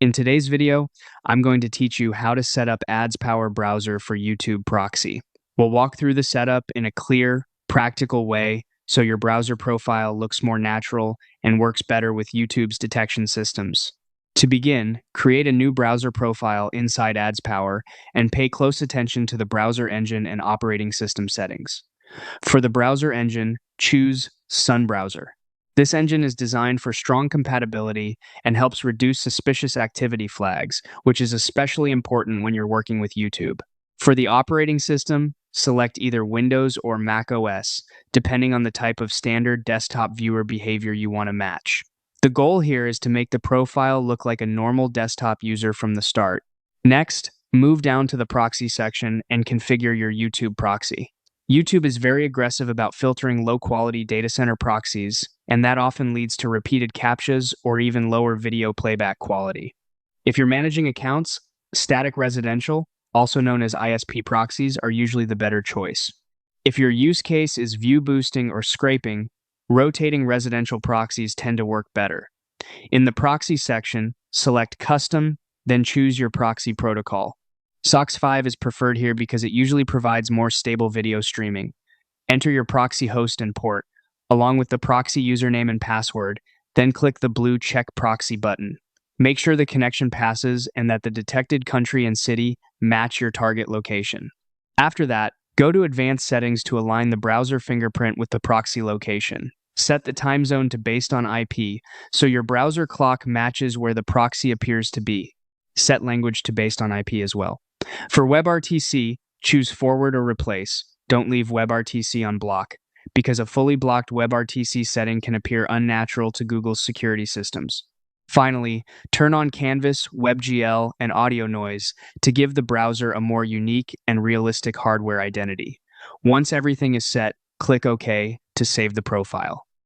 In today's video, I'm going to teach you how to set up AdsPower browser for YouTube Proxy. We'll walk through the setup in a clear, practical way so your browser profile looks more natural and works better with YouTube's detection systems. To begin, create a new browser profile inside AdsPower and pay close attention to the browser engine and operating system settings. For the browser engine, choose Sun Browser. This engine is designed for strong compatibility and helps reduce suspicious activity flags, which is especially important when you're working with YouTube. For the operating system, select either Windows or Mac OS, depending on the type of standard desktop viewer behavior you want to match. The goal here is to make the profile look like a normal desktop user from the start. Next, move down to the proxy section and configure your YouTube proxy. YouTube is very aggressive about filtering low-quality data center proxies, and that often leads to repeated CAPTCHAs or even lower video playback quality. If you're managing accounts, static residential, also known as ISP proxies, are usually the better choice. If your use case is view boosting or scraping, rotating residential proxies tend to work better. In the proxy section, select Custom, then choose your proxy protocol. SOCKS 5 is preferred here because it usually provides more stable video streaming. Enter your proxy host and port, along with the proxy username and password, then click the blue Check Proxy button. Make sure the connection passes and that the detected country and city match your target location. After that, go to Advanced Settings to align the browser fingerprint with the proxy location. Set the time zone to based on IP, so your browser clock matches where the proxy appears to be. Set language to based on IP as well. For WebRTC, choose Forward or Replace. Don't leave WebRTC on block, because a fully blocked WebRTC setting can appear unnatural to Google's security systems. Finally, turn on Canvas, WebGL, and audio noise to give the browser a more unique and realistic hardware identity. Once everything is set, click OK to save the profile.